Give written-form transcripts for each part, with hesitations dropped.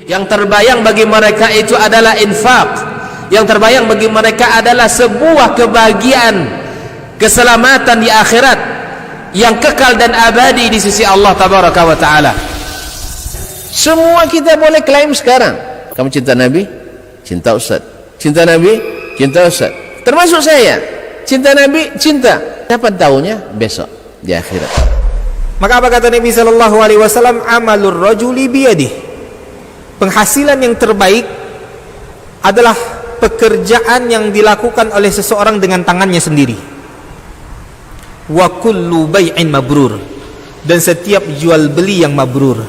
Yang terbayang bagi mereka itu adalah infak. Yang terbayang bagi mereka adalah sebuah kebahagiaan, keselamatan di akhirat yang kekal dan abadi di sisi Allah Tabaraka wa Ta'ala. Semua kita boleh klaim sekarang. Kamu cinta Nabi? Cinta Ustaz. Cinta Nabi? Cinta Ustaz. Termasuk saya. Cinta Nabi? Cinta. Dapat tahunya besok di akhirat. Maka apa kata Nabi sallallahu alaihi wasallam? Amalur rajuli biyadihi. Penghasilan yang terbaik adalah pekerjaan yang dilakukan oleh seseorang dengan tangannya sendiri. Wa kullu bai'in mabrur, dan setiap jual beli yang mabrur.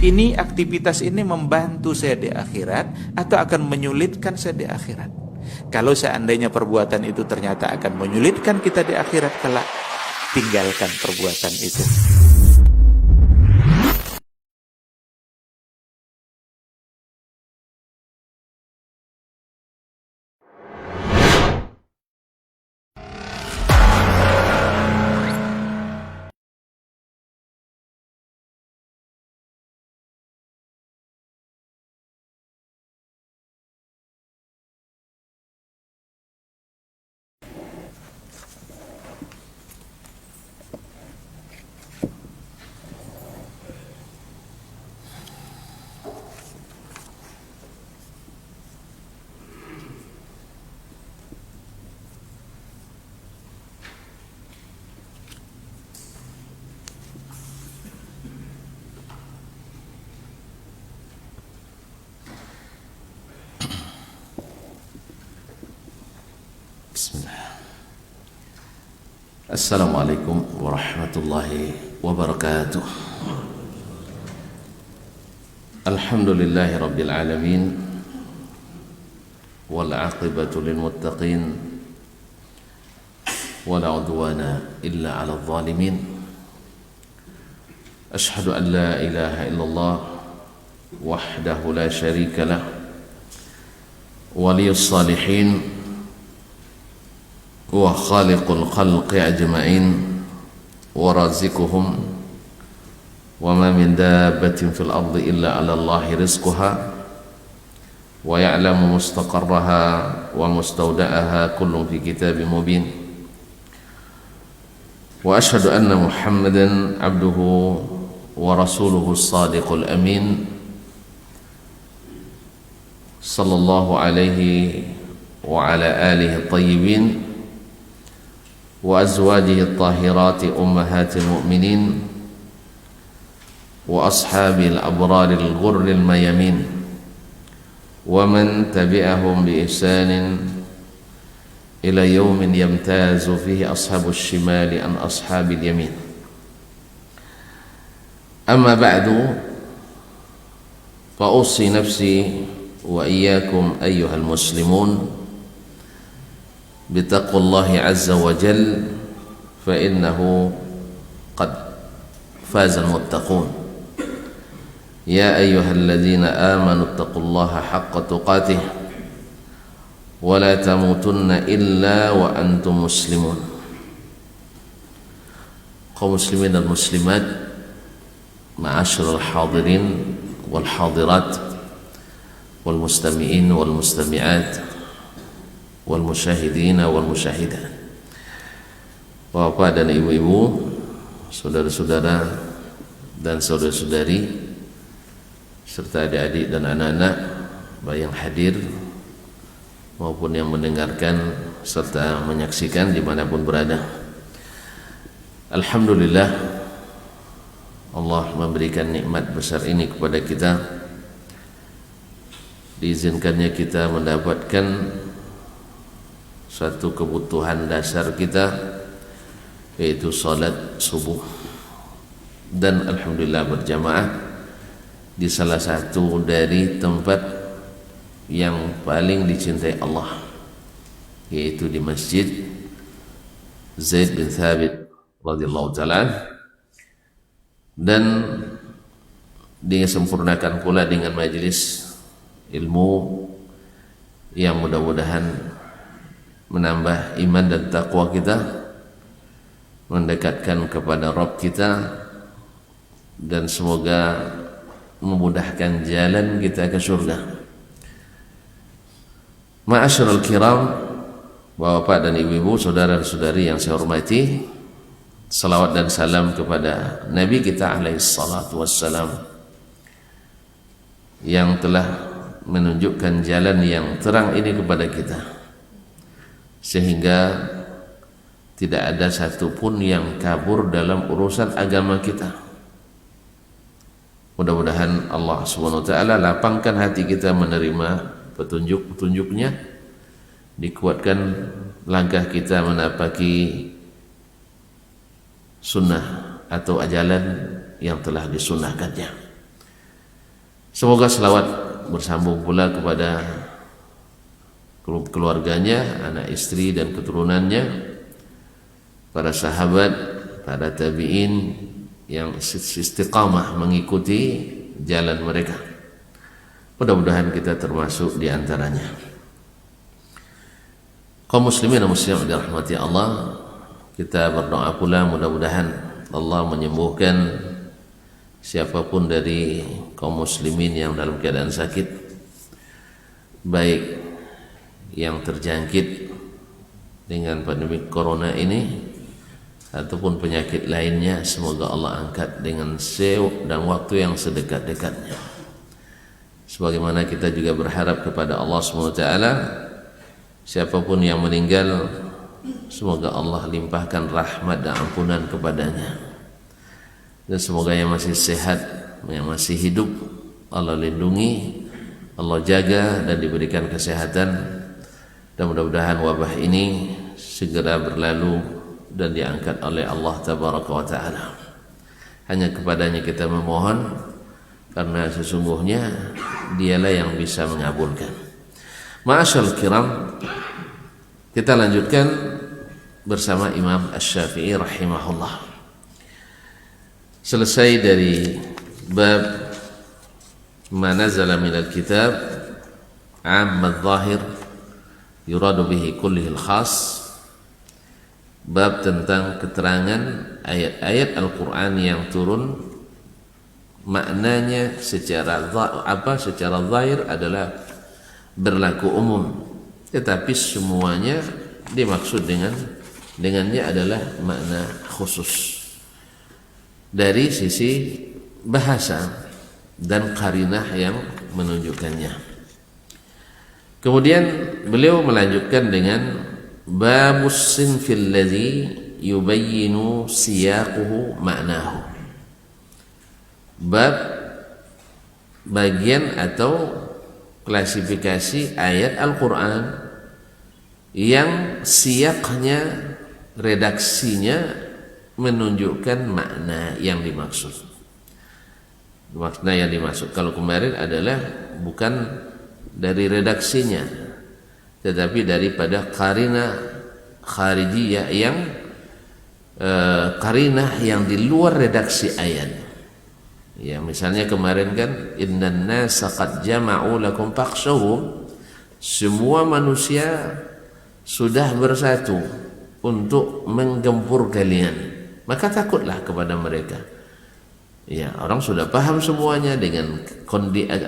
Ini aktivitas ini membantu saya di akhirat atau akan menyulitkan saya di akhirat? Kalau seandainya perbuatan itu ternyata akan menyulitkan kita di akhirat kelak, tinggalkan perbuatan itu. Assalamualaikum warahmatullahi wabarakatuh. Alhamdulillahi rabbil alamin, wal aqibatu lil muttaqin, wala udwana illa 'alal zalimin. Ashhadu an la ilaha illallah wahdahu la syarika lah, waliyus salihin wa khaliqul khalqi ajma'in wa razikuhum wa ma min dabbatin fil ardi illa 'ala Allahi rizquha wa ya'lamu mustaqarraha wa mustawda'aha kullun fi kitabin mubin. Wa ashhadu anna Muhammadan 'abduhu wa rasuluhu as-sadiqul amin sallallahu alaihi wa ala alihi at-tayyibin wa azwajihi at-tahirati ummahatil mu'minin wa ashabil abraril ghurril mayamin wa man tabi'ahum bi ihsanin ila yawmin yamtazu fihi ashabus shimali an ashabil yamin. Amma ba'du, fa ussi nafsi wa iyyakum ayyuhal muslimun بتقوى الله عز وجل فإنه قد فاز المتقون. يا أيها الذين آمنوا اتقوا الله حق تقاته ولا تموتن إلا وأنتم مسلمون. kaum muslimin dan muslimat, ma'asyiral hadirin wal hadirat wal mustami'in wal mustami'at wal musyahidina wal musyahidat, bapak dan ibu-ibu, saudara-saudara dan saudara-saudari, serta adik-adik dan anak-anak, baik yang hadir maupun yang mendengarkan serta menyaksikan dimanapun berada. Alhamdulillah, Allah memberikan nikmat besar ini kepada kita. Diizinkannya kita mendapatkan satu kebutuhan dasar kita, yaitu salat subuh, dan alhamdulillah berjamaah di salah satu dari tempat yang paling dicintai Allah, yaitu di Masjid Zaid bin Thabit radhiyallahu ta'ala, dan disempurnakan pula dengan majelis ilmu yang mudah-mudahan menambah iman dan taqwa kita, mendekatkan kepada Rabb kita, dan semoga memudahkan jalan kita ke surga. Ma'asyiral kiram, Bapak dan Ibu-ibu, saudara-saudari yang saya hormati, salawat dan salam kepada Nabi kita alaihi salatu wassalam yang telah menunjukkan jalan yang terang ini kepada kita, sehingga tidak ada satupun yang kabur dalam urusan agama kita. Mudah-mudahan Allah Subhanahu wa taala lapangkan hati kita menerima petunjuk-petunjuknya, dikuatkan langkah kita menapaki sunnah atau ajalan yang telah disunnahkannya. Semoga selawat bersambung pula kepada keluarganya, anak istri dan keturunannya, para sahabat, para tabi'in yang istiqamah mengikuti jalan mereka. Mudah-mudahan kita termasuk di antaranya. Kaum muslimin dan muslimat dirahmati Allah, kita berdoa pula mudah-mudahan Allah menyembuhkan siapapun dari kaum muslimin yang dalam keadaan sakit, baik yang terjangkit dengan pandemi corona ini ataupun penyakit lainnya. Semoga Allah angkat dengan dan waktu yang sedekat-dekatnya. Sebagaimana kita juga berharap kepada Allah SWT, siapapun yang meninggal, semoga Allah limpahkan rahmat dan ampunan kepadanya, dan semoga yang masih sehat, yang masih hidup, Allah lindungi, Allah jaga dan diberikan kesehatan, dan mudah-mudahan wabah ini segera berlalu dan diangkat oleh Allah Tabaraka wa Ta'ala. Hanya kepadanya kita memohon, karena sesungguhnya dialah yang bisa mengabulkan. Ma'asyal kiram, kita lanjutkan bersama Imam Asy-Syafi'i rahimahullah. Selesai dari bab ma nazala minal kitab amma adh-dhahir yuradu bihi kullihil khas, bab tentang keterangan ayat-ayat Al-Quran yang turun maknanya secara zahir adalah berlaku umum, tetapi semuanya dimaksud dengannya adalah makna khusus dari sisi bahasa dan qarinah yang menunjukkannya. Kemudian beliau melanjutkan dengan babus sinfil ladzi yubayyinu siyaquhu ma'nahu, bab bagian atau klasifikasi ayat Al-Quran yang siyaknya, redaksinya menunjukkan makna yang dimaksud. Makna yang dimaksud kalau kemarin adalah bukan dari redaksinya, tetapi daripada qarinah kharijiyah yang qarinah yang di luar redaksi ayat. Ya, misalnya kemarin kan innan nasa qad jama'u lakum fakhshawhum, semua manusia sudah bersatu untuk menggempur kalian, maka takutlah kepada mereka. Ya, orang sudah paham semuanya dengan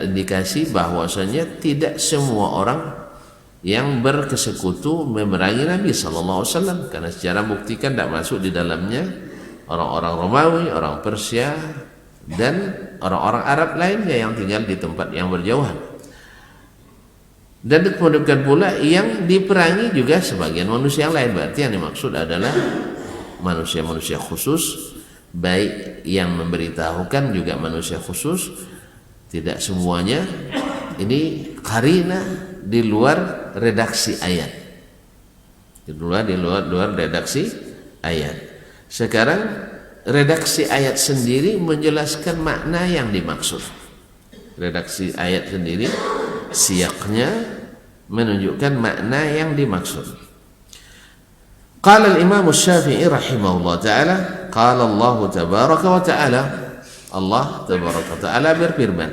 indikasi bahwasanya tidak semua orang yang berkesekutu memerangi Nabi sallallahu alaihi wasallam, karena secara bukti kan tidak masuk di dalamnya orang-orang Romawi, orang Persia dan orang-orang Arab lainnya yang tinggal di tempat yang berjauhan. Dan dikemudian pula yang diperangi juga sebagian manusia yang lain. Berarti yang dimaksud adalah manusia-manusia khusus, baik yang memberitahukan juga manusia khusus, tidak semuanya. Ini qarinah di luar redaksi ayat, di luar redaksi ayat. Sekarang redaksi ayat sendiri menjelaskan makna yang dimaksud. Redaksi ayat sendiri siyaknya menunjukkan makna yang dimaksud. Qala al-Imam Asy-Syafi'i rahimahullah ta'ala, qala Allah tabaraka wa ta'ala, Allah tabaraka wa ta'ala berfirman,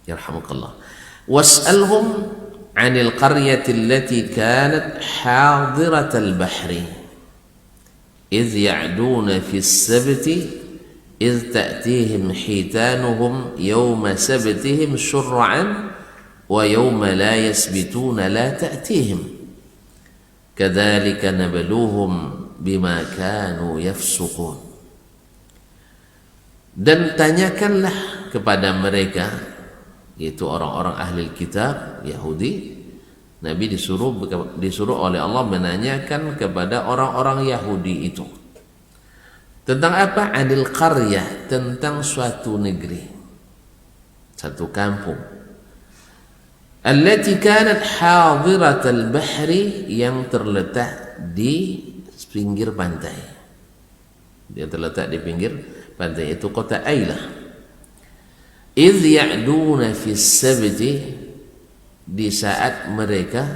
yarhamukallah, was'alhum 'anil qaryati allati kanat hadiratal bahri إذ يعدون في السبت إذ تأتيهم حيتانهم يوم سبتهم شرعا ويوم لا يسبتون لا تأتيهم كذلك نبلوهم بما كانوا يفسقون. Dan tanyakanlah kepada mereka, yaitu orang-orang ahli kitab Yahudi. Nabi disuruh oleh Allah menanyakan kepada orang-orang Yahudi itu tentang apa? Anil qaryah, tentang suatu negeri, satu kampung. Allati kanat hadiratal bahri, yang terletak di pinggir pantai. Dia terletak di pinggir pantai, itu kota Ailah. Idh ya'duna fis sabti, di saat mereka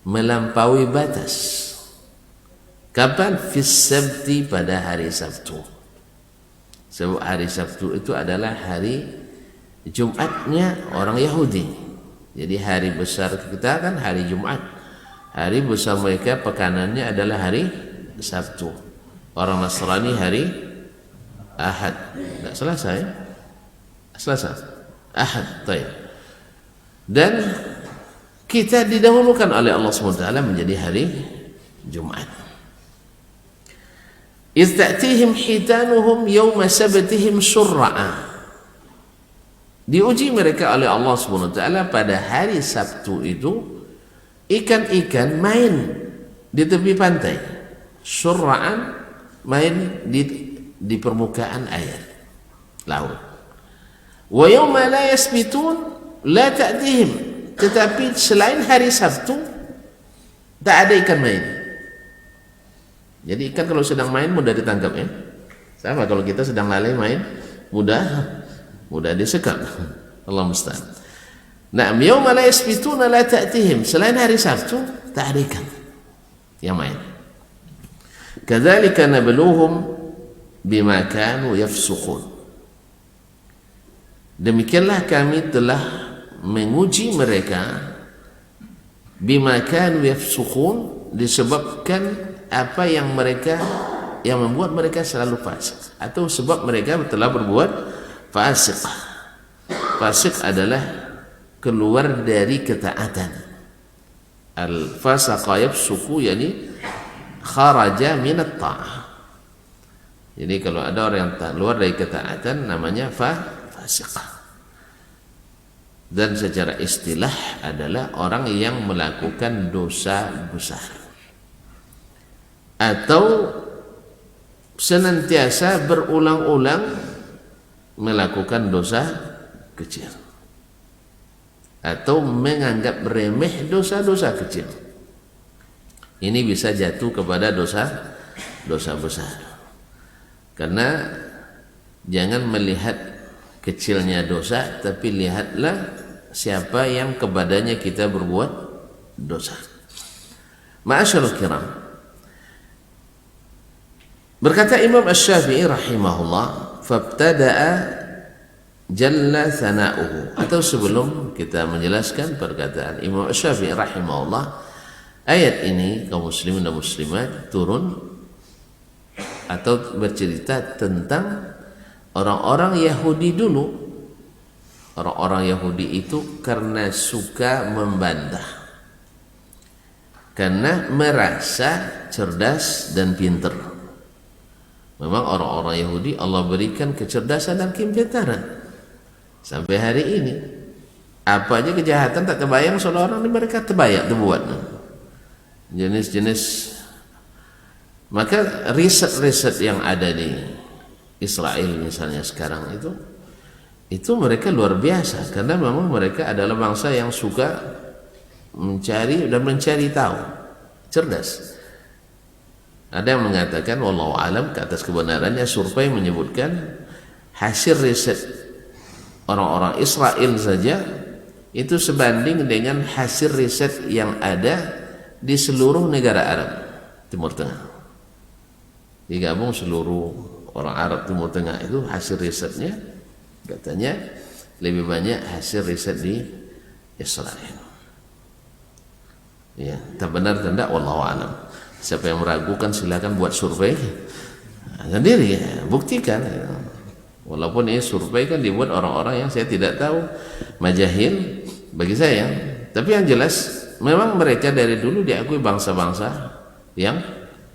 melampaui batas. Kapan? Fis sabti, pada hari Sabtu. Sebab hari Sabtu itu adalah hari Jumatnya orang Yahudi. Jadi hari besar kita kan hari Jumat. Hari besar mereka pekanannya adalah hari Sabtu. Orang Nasrani hari Ahad. Enggak Selasa ya? Selasa. Ahad. Baik. Dan kita didahulukan oleh Allah SWT menjadi hari Jumat. Izta'tihim hitanuhum yawma sabatihim syurra'a. Diuji mereka oleh Allah SWT pada hari Sabtu itu, ikan-ikan main di tepi pantai. Syurra'an, main di permukaan air laut. Wa yawma la yasbitun la ta'tihim, tetapi selain hari Sabtu tak ada ikan main. Jadi ikan kalau sedang main mudah ditangkap ya. Sama kalau kita sedang lalai main mudah disekap. Allah musta'an. Na'am, yawma la yasbituna la ta'tihim, selain hari Sabtu tak ada ikan yang main. Kadzalika nabluhum bima kanu yafsuqun. Demikianlah kami telah menguji mereka bima kanu yafsuqun, disebabkan apa yang membuat mereka selalu fasik, atau sebab mereka telah berbuat fasik. Fasik adalah keluar dari ketaatan. Al-fasaqa yafsuqu, yani kharaja minat ta'ah. Jadi kalau ada orang yang keluar dari ketaatan namanya fasik. Dan secara istilah adalah orang yang melakukan dosa besar atau senantiasa berulang-ulang melakukan dosa kecil atau menganggap remeh dosa-dosa kecil. Ini bisa jatuh kepada dosa besar. Karena jangan melihat kecilnya dosa, tapi lihatlah siapa yang kepadanya kita berbuat dosa. Ma'asyarul kiram, berkata Imam Asy-Syafi'i rahimahullah, fabtada'a jalla thana'uhu. Atau sebelum kita menjelaskan perkataan Imam Asy-Syafi'i rahimahullah, ayat ini kaum muslimin dan muslimat turun atau bercerita tentang orang-orang Yahudi dulu. Orang-orang Yahudi itu karena suka membantah, karena merasa cerdas dan pintar. Memang orang-orang Yahudi Allah berikan kecerdasan dan kepintaran. Sampai hari ini apa aja kejahatan tak terbayang, seorang mereka terbuat jenis-jenis. Maka riset-riset yang ada di Israel misalnya sekarang itu mereka luar biasa, karena memang mereka adalah bangsa yang suka mencari tahu, cerdas. Ada yang mengatakan wallahu alam, ke atas kebenarannya, survei menyebutkan hasil riset orang-orang Israel saja itu sebanding dengan hasil riset yang ada di seluruh negara Arab Timur Tengah. Digabung seluruh orang Arab Timur Tengah itu hasil risetnya katanya lebih banyak hasil riset di Israel. Ya, tak benar tidak wallahu alam. Siapa yang meragukan silakan buat survei sendiri ya, buktikan. Walaupun ini survei kan dibuat orang-orang yang saya tidak tahu, majahil bagi saya. Tapi yang jelas memang mereka dari dulu diakui bangsa-bangsa yang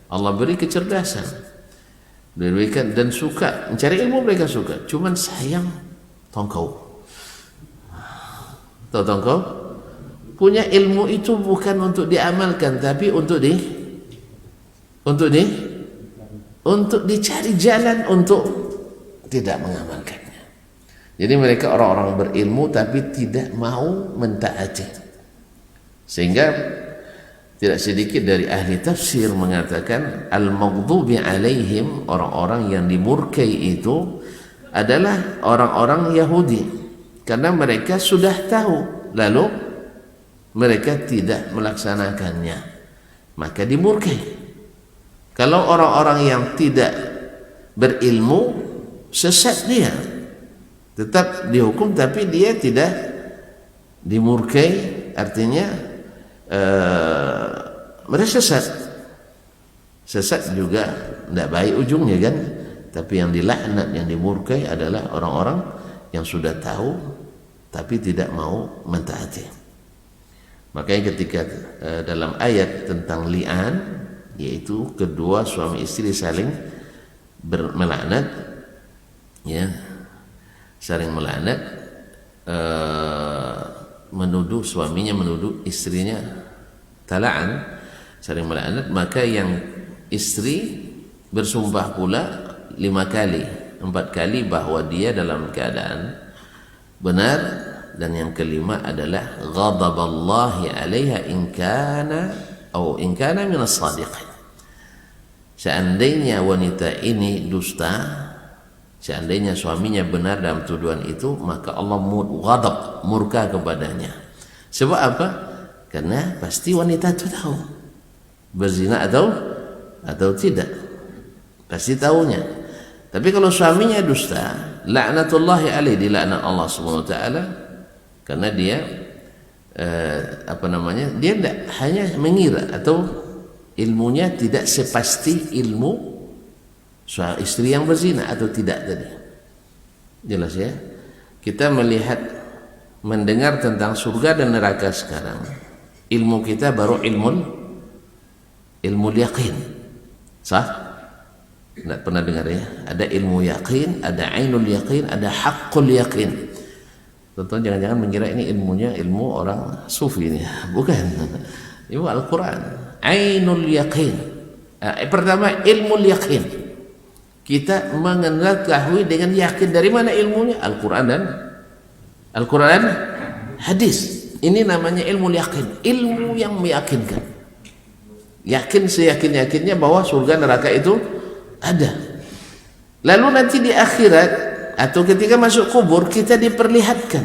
Allah beri kecerdasan, diberikan dan suka mencari ilmu. Mereka suka, cuman sayang tongkau. Tahu tongkau? Punya ilmu itu bukan untuk diamalkan, tapi untuk dicari jalan untuk tidak mengamalkannya. Jadi mereka orang-orang berilmu tapi tidak mau mentaati. Sehingga tidak sedikit dari ahli tafsir mengatakan al-maghdubi alaihim, orang-orang yang dimurkai itu adalah orang-orang Yahudi, karena mereka sudah tahu lalu mereka tidak melaksanakannya, maka dimurkai. Kalau orang-orang yang tidak berilmu, sesat dia, tetap dihukum tapi dia tidak dimurkai, artinya mereka sesat juga tidak baik ujungnya kan. Tapi yang dilaknat, yang dimurkai adalah orang-orang yang sudah tahu tapi tidak mau mentaati. Makanya ketika dalam ayat tentang li'an, yaitu kedua suami istri saling melaknat, ya, saling melaknat, menuduh suaminya, menuduh istrinya tala'an, saling melaknat, maka yang istri bersumpah pula 5 kali, 4 kali bahwa dia dalam keadaan benar, dan yang kelima adalah ghadaballahi 'alaiha in kana minas shadiqin. Seandainya wanita ini dusta, seandainya suaminya benar dalam tuduhan itu, maka Allah ghadab, murka kepadanya. Sebab apa? Karena pasti wanita itu tahu berzina atau tidak, pasti tahunya. Tapi kalau suaminya dusta, laknatullahi alaihi, dilaknat Allah Subhanahu wa taala, karena dia dia tidak hanya mengira atau ilmunya tidak sepasti ilmu istri yang berzina atau tidak tadi. Jelas ya? Kita melihat, mendengar tentang surga dan neraka sekarang, ilmu kita baru ilmu yakin. Sah? Tidak pernah dengar ya? Ada ilmu yakin, ada ainul yakin, ada haqqul yakin. Tentu jangan-jangan mengira ini ilmunya ilmu orang sufi ini. Bukan. Ilmu Al-Quran. Ainul yakin. Pertama ilmu yakin. Kita mengetahui dengan yakin. Dari mana ilmunya? Al-Quran dan hadis. Ini namanya ilmu yakin. Ilmu yang meyakinkan. Yakin seyakin-yakinnya bahwa surga neraka itu ada. Lalu nanti di akhirat atau ketika masuk kubur kita diperlihatkan,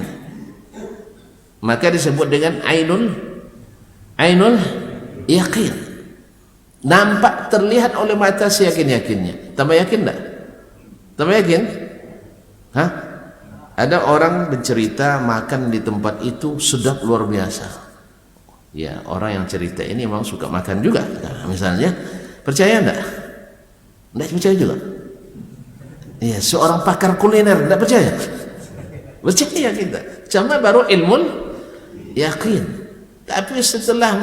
maka disebut dengan ainul yakin. Nampak, terlihat oleh mata seyakin-yakinnya. Tambah yakin enggak? Tambah yakin? Hah? Ada orang bercerita makan di tempat itu sedap luar biasa. Ya, orang yang cerita ini memang suka makan juga. Nah, misalnya, percaya enggak? Enggak percaya juga. Ya, seorang pakar kuliner tidak percaya. Percaya kita. Cuma baru ilmu yakin. Tapi setelah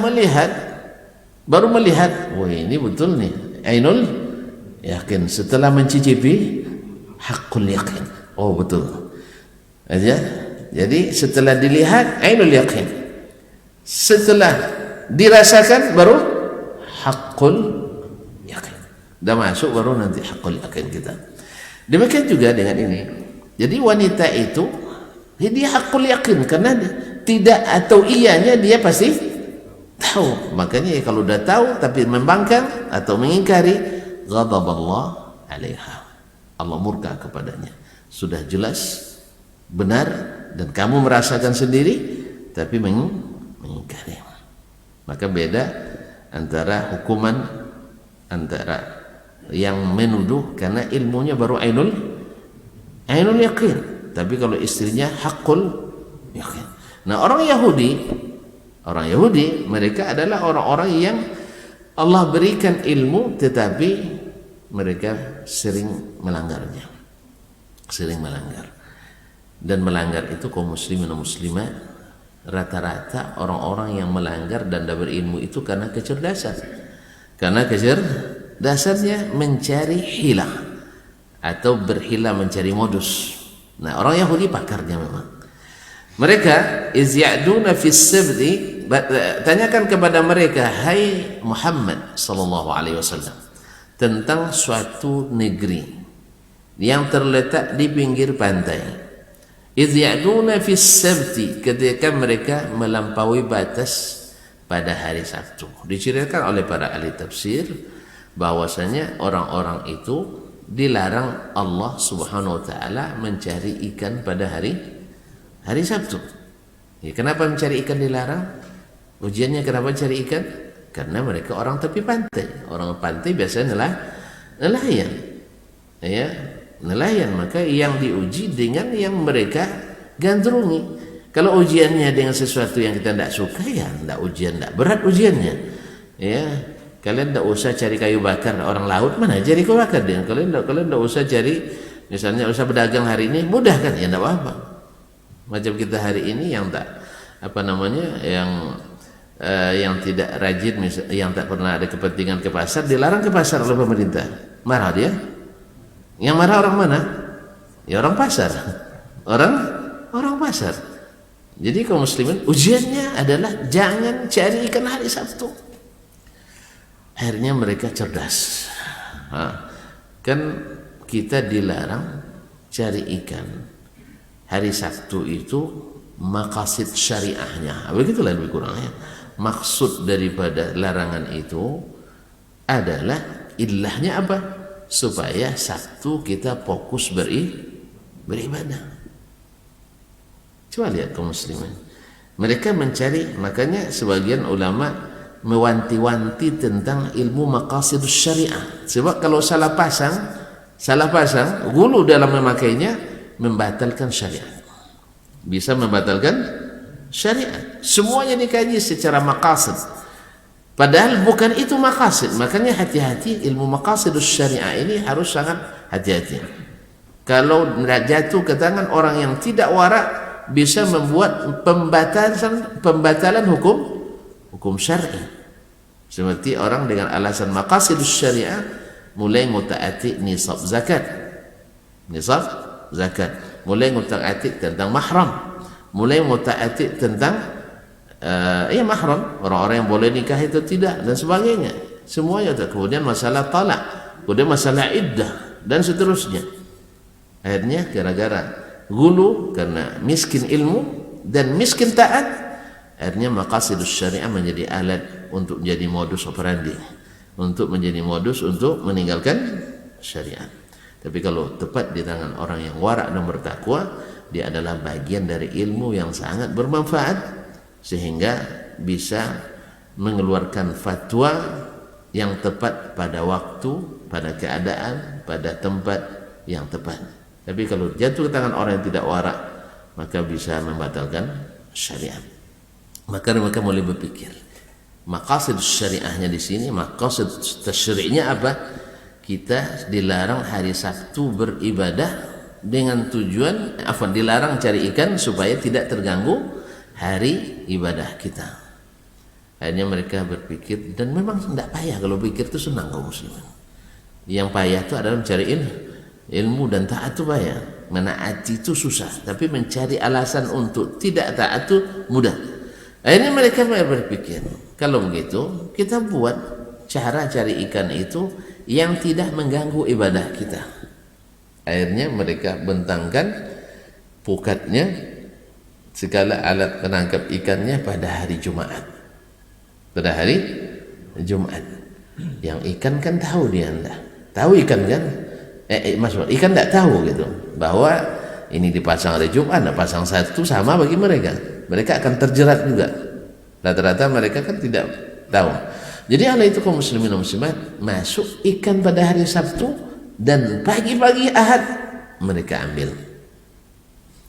baru melihat, wah ini betul nih, ainul yakin. Setelah mencicipi, haqqul yakin. Oh betul. Aja. Jadi setelah dilihat, ainul yakin. Setelah dirasakan, baru haqqul yakin. Dah masuk baru nanti haqqul yakin kita. Demikian juga dengan ini. Jadi wanita itu dia haqqul yakin, karena tidak atau iyanya dia pasti tahu. Makanya kalau udah tahu tapi membangkang atau mengingkari, ghadaballah 'alaiha. Allah murka kepadanya. Sudah jelas benar dan kamu merasakan sendiri tapi mengingkari. Maka beda antara hukuman antara yang menuduh karena ilmunya baru ainul yakin, tapi kalau istrinya haqqul yakin. Nah, orang Yahudi mereka adalah orang-orang yang Allah berikan ilmu tetapi mereka sering melanggarnya. sering melanggar. Dan melanggar itu kaum muslimin dan muslimat, rata-rata orang-orang yang melanggar dan tidak berilmu itu karena kecerdasan. Karena kecerdasannya mencari hilah atau berhilah, mencari modus. Nah, orang Yahudi pakarnya memang. Mereka izya'duna fis sabti, tanyakan kepada mereka, hai Muhammad sallallahu alaihi wasallam, tentang suatu negeri yang terletak di pinggir pantai. Izya'duna fis sabti, ketika mereka melampaui batas pada hari Sabtu. Diceritakan oleh para ahli tafsir bahwasanya orang-orang itu dilarang Allah Subhanahu wa taala mencari ikan pada hari Sabtu. Ya, kenapa mencari ikan dilarang? Ujiannya kenapa mencari ikan? Karena mereka orang tepi pantai. Orang pantai biasanya nelayan. Ya, nelayan, maka yang diuji dengan yang mereka gandrungi. Kalau ujiannya dengan sesuatu yang kita tidak suka, ya tidak ujian, tidak berat ujiannya. Ya, kalian tidak usah cari kayu bakar orang laut, mana cari kayu bakar dia. Kalian tidak usah cari, misalnya usah berdagang hari ini, mudah kan? Ya tidak apa-apa. Macam kita hari ini yang tak yang tidak rajin, yang tak pernah ada kepentingan ke pasar, dilarang ke pasar oleh pemerintah. Marah dia. Yang marah orang mana? Ya orang pasar. Orang pasar. Jadi kaum muslimin, ujiannya adalah jangan cari ikan hari Sabtu. Akhirnya mereka cerdas. Kan kita dilarang cari ikan hari Sabtu itu maqasid syariahnya. Begitulah lebih kurangnya. Maksud daripada larangan itu adalah ilahnya apa? Supaya Sabtu kita fokus beribadah. Coba lihat kaum muslimin, mereka mencari, makanya sebagian ulama mewanti-wanti tentang ilmu maqasidus syariah. Sebab kalau salah pasang, gulu dalam memakainya membatalkan syariat. Bisa membatalkan syariat. Semuanya dikaji secara maqasid. Padahal bukan itu maqasid. Makanya hati-hati, ilmu maqasidus syariah ini harus sangat hati-hati. Kalau jatuh ke tangan orang yang tidak warak, bisa membuat pembatalan hukum syar'i. Seperti orang dengan alasan maqasidus syariah mulai mutaati nisab zakat, mulai mutaati tentang mahram, mulai mutaati tentang mahram, orang-orang yang boleh nikah itu tidak, dan sebagainya. Semuanya. Kemudian masalah talak, kemudian masalah iddah, dan seterusnya. Akhirnya gara-gara gulu, karena miskin ilmu dan miskin taat, akhirnya maqasidus syariah menjadi alat untuk menjadi modus operandi, untuk menjadi modus untuk meninggalkan syariat. Tapi kalau tepat di tangan orang yang warak dan bertakwa, dia adalah bagian dari ilmu yang sangat bermanfaat, sehingga bisa mengeluarkan fatwa yang tepat pada waktu, pada keadaan, pada tempat yang tepat. Tapi kalau jatuh ke tangan orang yang tidak warak, maka bisa membatalkan syariat. Maka mereka mulai berpikir, maqasid syariahnya di sini, maqasid tasyri'nya apa? Kita dilarang hari Sabtu beribadah dengan tujuan dilarang cari ikan supaya tidak terganggu hari ibadah kita. Akhirnya mereka berpikir, dan memang tidak payah, kalau pikir itu senang kaum muslimin. Yang payah itu adalah mencari ilmu dan taat itu payah. Menaati itu susah, tapi mencari alasan untuk tidak taat itu mudah. Akhirnya mereka berpikir, kalau begitu kita buat cara cari ikan itu yang tidak mengganggu ibadah kita. Akhirnya mereka bentangkan pukatnya, segala alat penangkap ikannya pada hari Jumat. Pada hari Jumat. Yang ikan kan tahu dia enggak. Tahu ikan kan? Maksud ikan tidak tahu gitu bahwa ini dipasang hari Jumat, pasang satu sama bagi mereka. Mereka akan terjerat juga. Rata-rata mereka kan tidak tahu. Jadi oleh itu kaum muslimin dan muslimat, masuk ikan pada hari Sabtu dan pagi-pagi Ahad mereka ambil.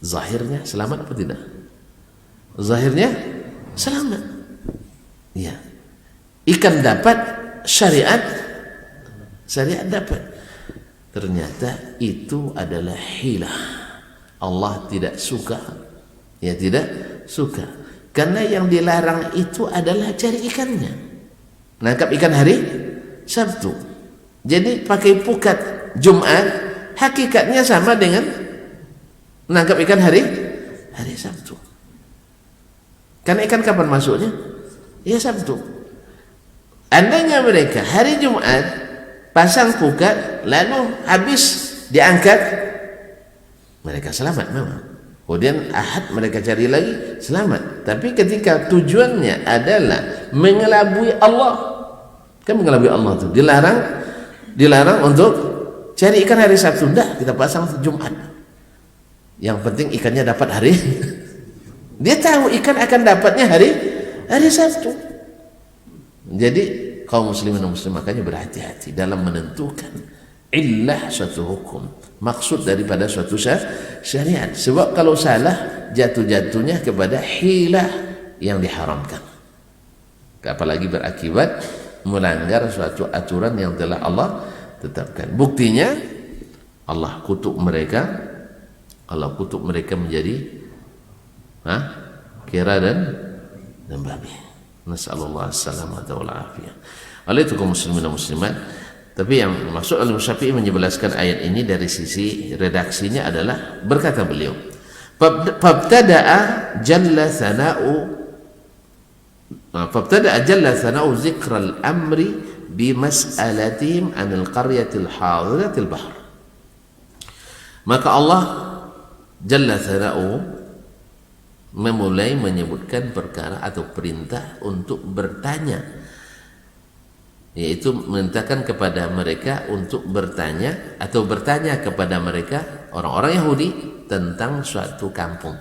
Zahirnya selamat apa tidak? Zahirnya selamat. Ya. Ikan dapat, syariat dapat. ternyata itu adalah hilah. Allah tidak suka, ya tidak suka, karena yang dilarang itu adalah cari ikannya, nangkap ikan hari Sabtu. Jadi pakai pukat Jumat hakikatnya sama dengan menangkap ikan hari Sabtu. Karena ikan kapan masuknya? Ya Sabtu. Andainya mereka hari Jumat pasang pukat lalu habis diangkat, mereka selamat memang. Kemudian Ahad mereka cari lagi, selamat. Tapi ketika tujuannya adalah mengelabui Allah, kan mengelabui Allah itu dilarang untuk cari ikan hari Sabtu. Dah, kita pasang Jumat. Yang penting ikannya dapat hari. Dia tahu ikan akan dapatnya hari Sabtu. Jadi kaum muslimin dan muslimat makanya berhati-hati dalam menentukan illah suatu hukum, maksud daripada suatu syariat. Sebab kalau salah jatuh-jatuhnya kepada hilah yang diharamkan, apalagi berakibat melanggar suatu aturan yang telah Allah tetapkan. Buktinya Allah kutuk mereka. Allah kutuk mereka menjadi kera dan babi. Nasallallahu alaihi wal afiyah. Oleh itu kaum muslimin dan muslimat, tapi yang maksud Al-Syafi'i menjelaskan ayat ini dari sisi redaksinya adalah berkata beliau, fabtada'a jalla sana'u zikral amri bi mas'alatihim anil qaryatil hadiratil bahr. Maka Allah Jalla Thana'u memulai menyebutkan perkara atau perintah untuk bertanya, yaitu memerintahkan kepada mereka untuk bertanya atau bertanya kepada mereka orang-orang Yahudi tentang suatu kampung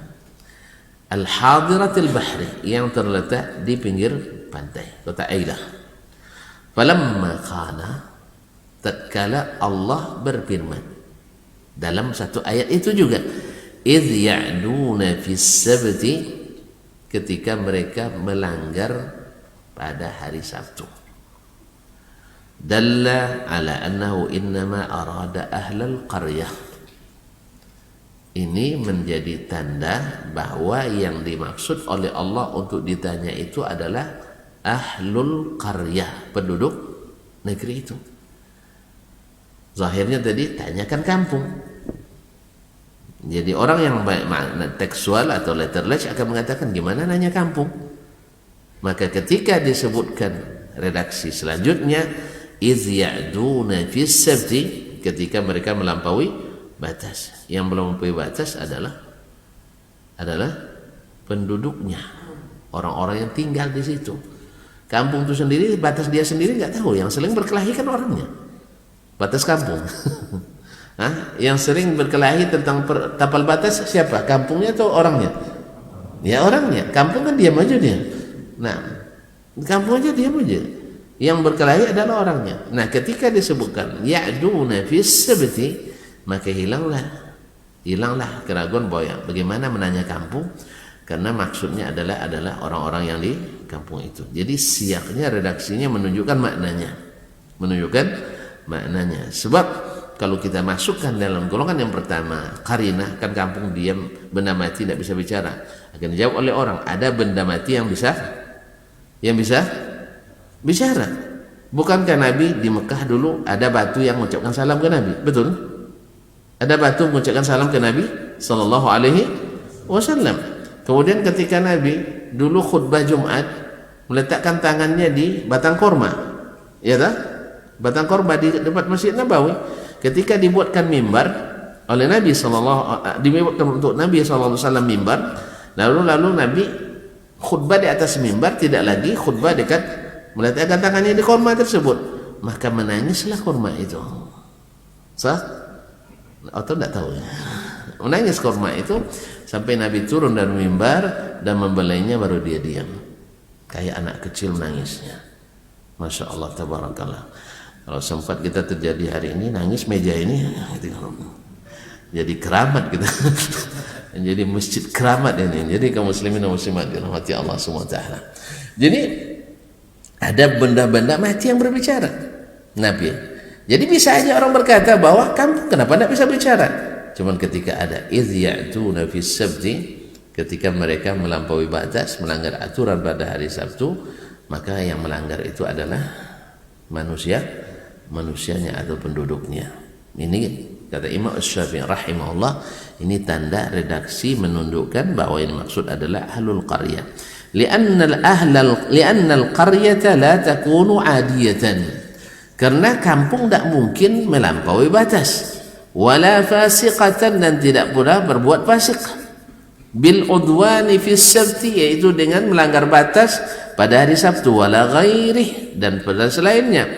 Al-Hadiratil Bahri yang terletak di pinggir pantai kota Ailah. Falamma qala, tatkala Allah berfirman dalam satu ayat itu juga, idh ya'duna fis sabti, ketika mereka melanggar pada hari Sabtu. Dalla ala annahu innama arada ahlal qaryah. Ini menjadi tanda bahwa yang dimaksud oleh Allah untuk ditanya itu adalah ahlul qaryah, penduduk negeri itu. Zahirnya tadi tanyakan kampung. Jadi orang yang makna tekstual atau letterless akan mengatakan gimana nanya kampung. Maka ketika disebutkan redaksi selanjutnya, iz ya'duna fis sabti, ketika mereka melampaui batas. Yang melampaui batas adalah penduduknya, orang-orang yang tinggal di situ. Kampung itu sendiri, batas dia sendiri nggak tahu. Yang sering berkelahi kan orangnya, batas kampung. Yang sering berkelahi tentang tapal batas siapa? Kampungnya atau orangnya? Ya orangnya. Kampung kan diam aja dia. Nah, kampung aja diam aja. Yang berkelahi adalah orangnya. Nah, ketika disebutkan ya'duna fis sabti, maka hilanglah keraguan bahwa bagaimana menanya kampung, karena maksudnya adalah orang-orang yang di kampung itu. Jadi siaknya, redaksinya menunjukkan maknanya. Sebab kalau kita masukkan dalam golongan yang pertama, qarinah, kan kampung diam, benda mati tidak bisa bicara, akan dijawab oleh orang. Ada benda mati yang bisa bicara. Bukankah Nabi di Mekah dulu ada batu yang mengucapkan salam ke Nabi? Betul? Ada batu mengucapkan salam ke Nabi sallallahu alaihi wasallam. Kemudian ketika Nabi dulu khutbah Jumat meletakkan tangannya di batang korma, ya tak? Batang korma di depan Masjid Nabawi. Ketika dibuatkan mimbar oleh Nabi dibuatkan untuk Nabi sallallahu alaihi wasallam mimbar, lalu Nabi khutbah di atas mimbar, tidak lagi khutbah dekat meletakkan tangannya di korma tersebut. Maka menangislah korma itu. Atau tidak tahu ya. Menangis korma itu sampai Nabi turun dari mimbar dan membelainya, baru dia diam. Kayak anak kecil menangisnya. Masya Allah, tabarakallah. Kalau sempat kita terjadi hari ini, nangis meja ini, jadi keramat kita. Jadi masjid keramat ini. Jadi kaum muslimin dan muslimat dirahmati Allah Subhanahu wa taala. Jadi ada benda-benda mati yang berbicara. Nabi Jadi bisa aja orang berkata bahwa kampung kenapa tidak bisa bicara? Cuman ketika ada idh ya'tuna fis sabti, ketika mereka melampaui batas, melanggar aturan pada hari Sabtu, maka yang melanggar itu adalah manusianya atau penduduknya. Ini kata Imam Asy-Syafi'i rahimahullah, ini tanda redaksi menunjukkan bahwa ini maksud adalah ahlul qaryah. Li'anna al-qaryata la takunu 'adiyatan. Karena kampung tidak mungkin melampaui batas, wala fasiqatan, dan tidak pula berbuat fasik, bil udwani fi sabti, yaitu dengan melanggar batas pada hari Sabtu, wala ghairih, dan pada selainnya.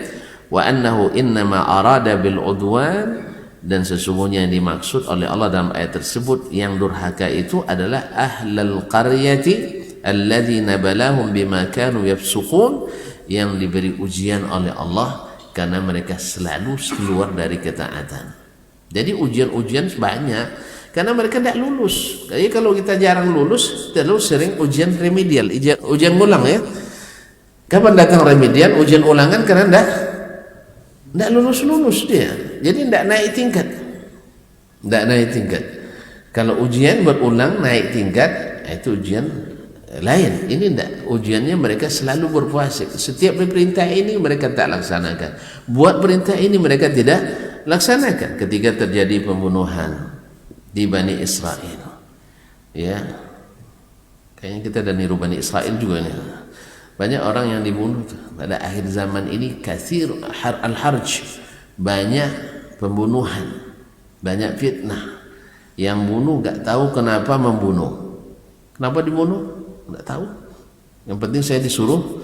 Wa annahu innama arada bil udwan, dan sesungguhnya yang dimaksud oleh Allah dalam ayat tersebut yang durhaka itu adalah ahlal qaryati alladzina balahum bima kanu yafsukun, yang diberi ujian oleh Allah karena mereka selalu keluar dari ketaatan. Jadi ujian-ujian banyak karena mereka tidak lulus. Jadi kalau kita jarang lulus, terus sering ujian remedial, ujian ulang ya. Kapan datang remedial, ujian ulangan? Karena tidak lulus dia. Jadi tidak naik tingkat. Kalau ujian berulang naik tingkat, itu ujian lain. Ini tidak, ujiannya mereka selalu berpuasa. Setiap perintah ini mereka tak laksanakan, buat perintah ini mereka tidak laksanakan. Ketika terjadi pembunuhan di Bani Israel, ya, kayaknya kita dan niru Bani Israel juga nih. Banyak orang yang dibunuh pada akhir zaman ini, katsir al-harj, banyak pembunuhan, banyak fitnah. Yang bunuh gak tahu kenapa membunuh. Kenapa dibunuh? Tidak tahu. Yang penting saya disuruh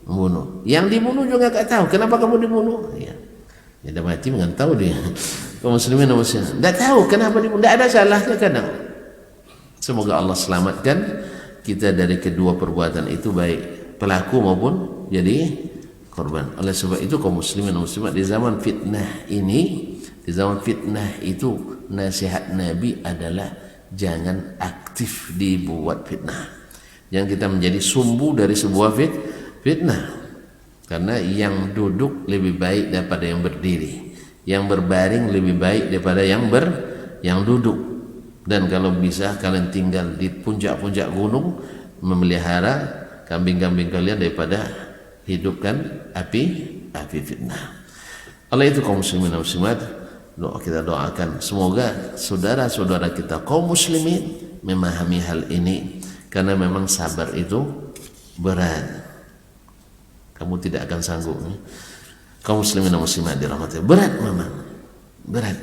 membunuh. Yang dibunuh juga tak tahu kenapa kamu dibunuh. Ya, dia dah mati nggak tahu dia. Kaum muslimin dan muslimat tidak tahu kenapa dibunuh. Tidak ada salahnya kadang. Semoga Allah selamatkan kita dari kedua perbuatan itu, baik pelaku maupun jadi korban. Oleh sebab itu kaum muslimin dan muslimat, di zaman fitnah ini, di zaman fitnah itu, nasihat Nabi adalah jangan aktif dibuat fitnah. Jangan kita menjadi sumbu dari sebuah fitnah. Karena yang duduk lebih baik daripada yang berdiri, yang berbaring lebih baik daripada yang duduk. Dan kalau bisa kalian tinggal di puncak-puncak gunung, memelihara kambing-kambing kalian daripada hidupkan api fitnah. Oleh itu kaum muslimin dan muslimat, kita doakan semoga saudara-saudara kita kaum muslimin memahami hal ini. Karena memang sabar itu berat. Kamu tidak akan sanggup. Kaum muslimin dan muslimat dirahmati, berat memang. Berat.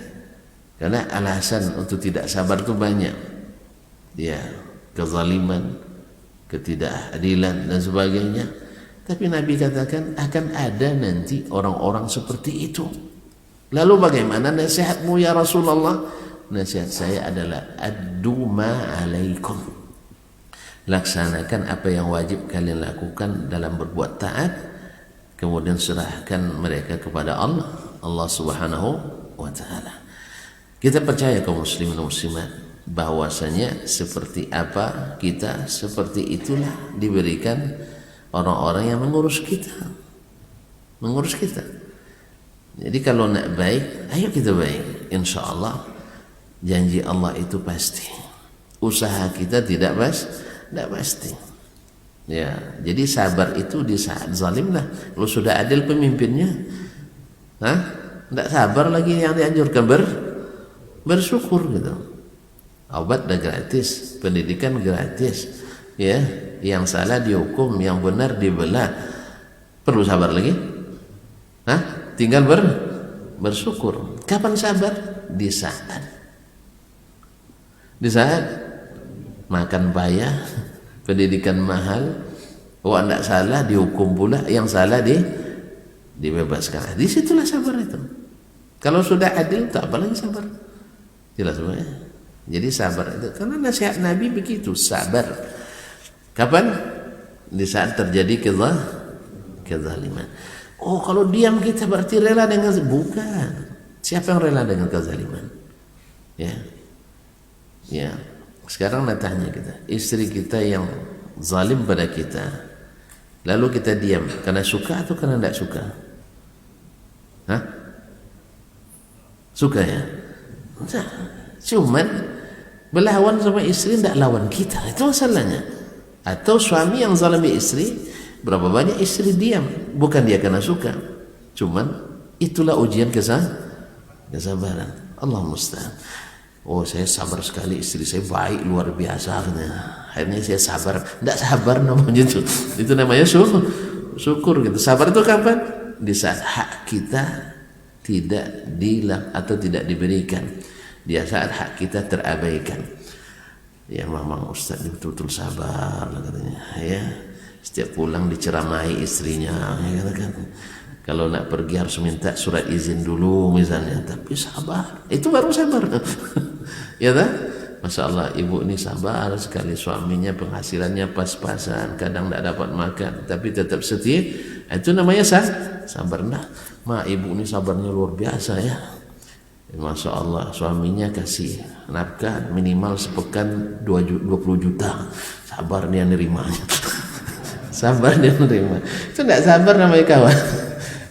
Karena alasan untuk tidak sabar itu banyak. Ya, kezaliman, ketidakadilan dan sebagainya. Tapi Nabi katakan akan ada nanti orang-orang seperti itu. Lalu bagaimana nasihatmu ya Rasulullah? Nasihat saya adalah addu ma alaikum. Laksanakan apa yang wajib kalian lakukan dalam berbuat taat, kemudian serahkan mereka kepada Allah Subhanahu wa ta'ala. Kita percaya kaum muslimin dan muslimat bahwasanya seperti apa kita, seperti itulah diberikan orang-orang yang mengurus kita. Jadi kalau nak baik, ayo kita baik. Insya Allah janji Allah itu pasti. Usaha kita tidak pasti. Ya, jadi sabar itu di saat zalim lah. Kalau sudah adil pemimpinnya, tidak sabar lagi, yang dianjurkan bersyukur gitu. Obat dah gratis, pendidikan gratis, ya. Yang salah dihukum, yang benar dibelah. Perlu sabar lagi? Tinggal bersyukur. Kapan sabar? Di saat makan payah, pendidikan mahal, tidak salah dihukum pula, yang salah dibebaskan. Di situlah sabar itu. Kalau sudah adil, tak apa lagi sabar. Jelas semuanya. Jadi sabar itu, karena nasihat Nabi begitu, sabar. Kapan? Di saat terjadi kezaliman. Oh, kalau diam kita berarti rela dengan, bukan. Siapa yang rela dengan kezaliman? Ya. Sekarang nak tanya kita, istri kita yang zalim pada kita, lalu kita diam karena suka atau karena tidak suka? Suka ya? Nah, cuman berlawan sama istri tidak lawan kita, itu masalahnya. Atau suami yang zalimi istri, berapa banyak istri diam, bukan dia karena suka, cuman itulah ujian kesabaran. Allah musta'an. Oh, saya sabar sekali, istri saya baik luar biasa, akhirnya saya sabar. Tidak sabar namanya itu namanya syukur gitu. Sabar itu kapan? Di saat hak kita tidak atau tidak diberikan, di saat hak kita terabaikan. Ya memang Ustaz betul-betul sabar katanya, ya setiap pulang diceramahi istrinya, ya katakan kalau nak pergi harus minta surat izin dulu misalnya, tapi sabar, itu baru sabar. Ya tak? Masya Allah, ibu ini sabar sekali, suaminya penghasilannya pas-pasan, kadang tidak dapat makan tapi tetap setia, itu namanya sabar. Nah, ibu ini sabarnya luar biasa ya. Masya Allah, suaminya kasih nafkah minimal sepekan 20 juta, sabar dia nerimanya. Sabar dia nerima, itu tidak sabar namanya kawan,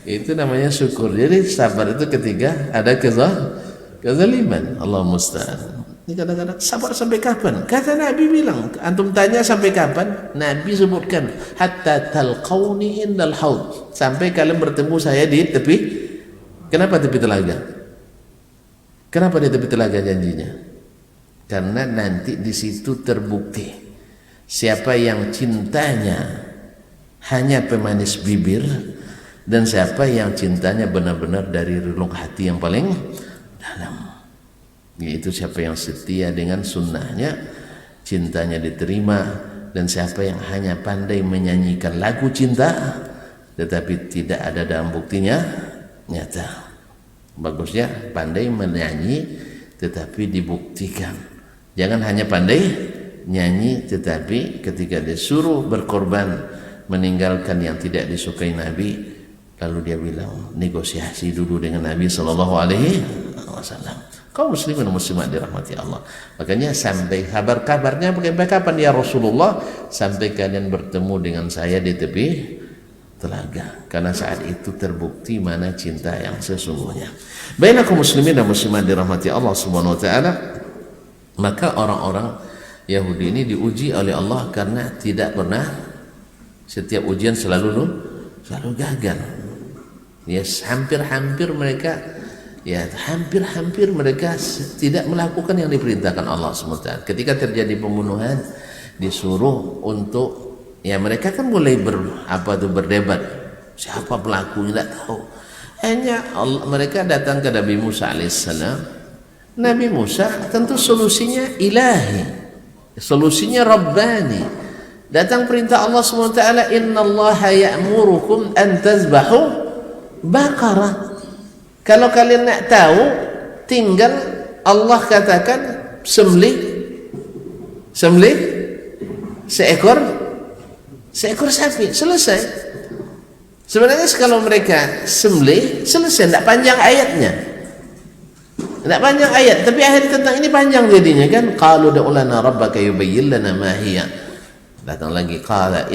itu namanya syukur. Jadi sabar itu ketika ada kezaliman. Allah musta'an. Ini kadang-kadang sabar sampai kapan? Kata Nabi bilang, antum tanya sampai kapan? Nabi sebutkan hatta talqauni indal haud, sampai kalian bertemu saya di tepi. Kenapa tepi telaga? Kenapa di tepi telaga janjinya? Karena nanti di situ terbukti siapa yang cintanya hanya pemanis bibir dan siapa yang cintanya benar-benar dari relung hati yang paling dalam. Yaitu siapa yang setia dengan sunnahnya, cintanya diterima, dan siapa yang hanya pandai menyanyikan lagu cinta tetapi tidak ada dalam buktinya nyata. Bagusnya pandai menyanyi tetapi dibuktikan. Jangan hanya pandai nyanyi tetapi ketika disuruh berkorban meninggalkan yang tidak disukai Nabi, lalu dia bilang negosiasi dulu dengan Nabi sallallahu alaihi wasallam. Kaum muslimin dan muslimat dirahmati Allah. Makanya sampai kabarnya sampai kapan ya Rasulullah? Sampai kalian bertemu dengan saya di tepi telaga, karena saat itu terbukti mana cinta yang sesungguhnya. Baiklah kaum muslimin dan muslimat dirahmati Allah Subhanahu wa taala, maka orang-orang Yahudi ini diuji oleh Allah karena tidak pernah, setiap ujian selalu gagal. Ya hampir-hampir mereka tidak melakukan yang diperintahkan Allah Subhanahu wa taala. Ketika terjadi pembunuhan disuruh untuk, ya mereka kan boleh berdebat siapa pelakunya, tidak tahu. Hanya mereka datang ke Nabi Musa alaihissalam. Nabi Musa tentu solusinya ilahi, solusinya rabbani. Datang perintah Allah SWT, innallaha ya'murukum an tazbahu baqarah. Kalau kalian nak tahu, tinggal Allah katakan sembelih seekor sapi, selesai. Sebenarnya kalau mereka sembelih selesai, tidak panjang ayatnya, tidak panjang ayat, tapi ayat tentang ini panjang jadinya kan. Qalu da'u lana rabbaka yubayyin lana ma hiya. Datang lagi qala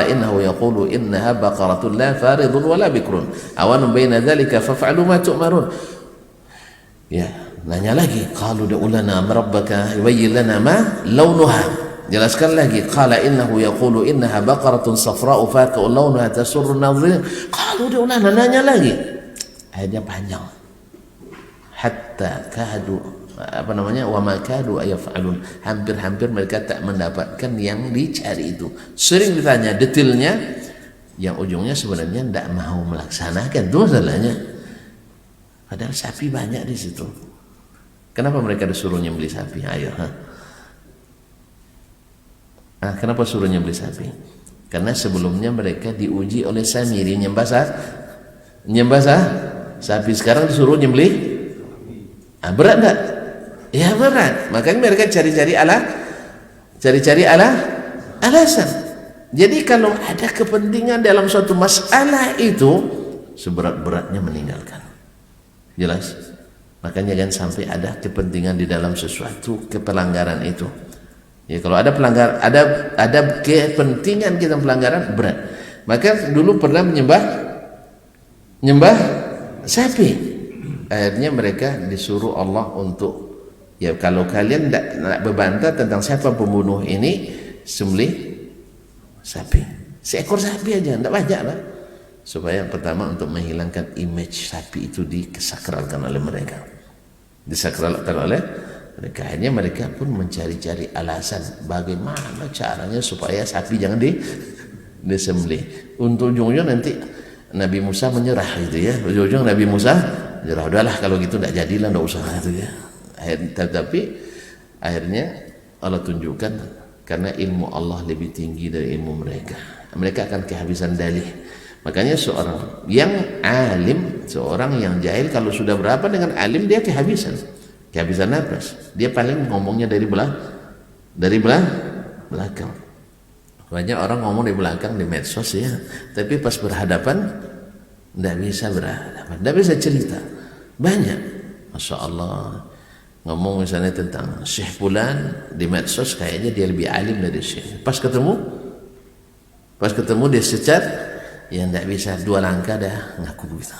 innahu yaqulu innaha baqaratun la faridun wala bikrun awanun baina dhalika faf'alu ma tu'marun. Ya, nanya lagi, qalu da'u lana rabbaka yubayyin lana ma launuha. Jelaskan lagi, qala innahu yaqulu innaha baqaratun safra'u faqi'un launuha tasurru an-nadhirin. Qalu da'u lana, nanya lagi. Ayatnya panjang. Hatta kadu wa ma kadu ayaf'alun. Hampir-hampir mereka tak mendapatkan yang dicari itu. Sering ditanya detailnya, yang ujungnya sebenarnya tidak mau melaksanakan. Itu masalahnya. Padahal sapi banyak di situ. Kenapa mereka disuruh nyembelih sapi? Ayo, kenapa suruh nyembelih sapi? Karena sebelumnya mereka diuji oleh Samiri nyembah sapi. Sekarang disuruh nyembelih, berat tak? Ya berat. Makanya mereka cari-cari alasan. Jadi kalau ada kepentingan dalam suatu masalah itu, seberat-beratnya meninggalkan. Jelas? Makanya jangan sampai ada kepentingan di dalam sesuatu kepelanggaran itu. Ya kalau ada kepentingan kita pelanggaran, berat. Maka dulu pernah menyembah nyembah sapi. Akhirnya mereka disuruh Allah untuk, ya kalau kalian tidak nak berbantah tentang siapa pembunuh ini, sembelih sapi, seekor sapi aja, tidak banyak lah, supaya pertama untuk menghilangkan image sapi itu disakralkan oleh mereka, disakralkan oleh mereka. Akhirnya mereka pun mencari-cari alasan bagaimana caranya supaya sapi jangan disembelih. Untuk ujung-ujungnya nanti Nabi Musa menyerah gitu ya. Ujung-ujung Nabi Musa menyerah, udahlah kalau gitu tidak jadilah, tidak usah gitu ya. Tetapi akhirnya Allah tunjukkan, karena ilmu Allah lebih tinggi dari ilmu mereka, mereka akan kehabisan dalih. Makanya seorang yang alim, seorang yang jahil kalau sudah berapa dengan alim, dia kehabisan nafas. Dia paling ngomongnya dari belakang. Banyak orang ngomong di belakang di medsos ya, tapi pas berhadapan tidak bisa berhadapan, tidak bisa cerita. Banyak, Masya Allah, ngomong misalnya tentang Syekh Fulan di medsos, kayaknya dia lebih alim dari Syekh. Pas ketemu dia secat, ya tidak bisa, 2 langkah dah ngaku begitu.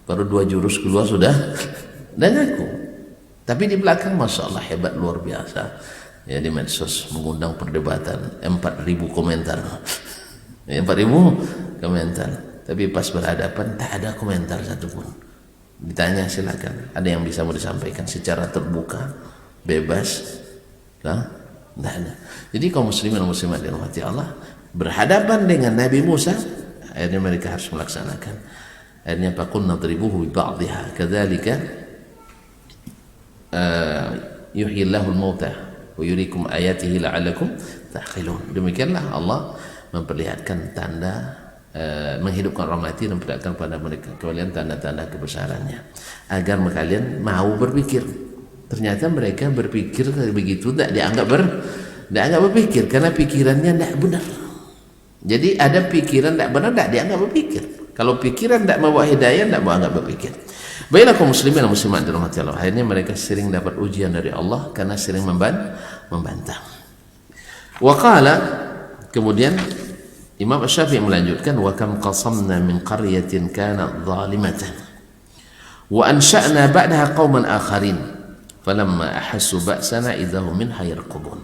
Baru 2 jurus keluar sudah ngaku. Tapi di belakang Masya Allah hebat luar biasa. Ya di medsos mengundang perdebatan, 4.000 komentar. 4.000 komentar. Tapi pas berhadapan tak ada komentar satupun. Ditanya silakan, ada yang bisa mau disampaikan secara terbuka, bebas? Tidak ada. Jadi kaum muslimin dan muslimat dirahmati Allah, berhadapan dengan Nabi Musa, akhirnya mereka harus melaksanakan. Akhirnya faqulna nadribuhu bi ba'dihha kadzalika yuhyillahu al-mauta wa yuriikum ayatihi la'allakum ta'qilun. Demikianlah Allah memperlihatkan tanda, menghidupkan orang mati dan memperlihatkan pada mereka kalian tanda-tanda kebesarannya, agar kalian mau berpikir. Ternyata mereka berpikir begitu tidak dianggap berpikir, karena pikirannya tidak benar. Jadi ada pikiran tidak benar, tidak dianggap berpikir. Kalau pikiran tidak membawa hidayah, tidak mau anggap berpikir. Baiklah kaum muslimin dan muslimat dirahmati Allah, akhirnya mereka sering dapat ujian dari Allah karena sering membantah. Wa qala, kemudian Imam Asy-Syafi'i melanjutkan, wa kam qasamna min qaryatin kanat zalimatan wa ansha'na ba'daha qauman akharin falamma ahassu ba'sana idza hum minha yarqubun.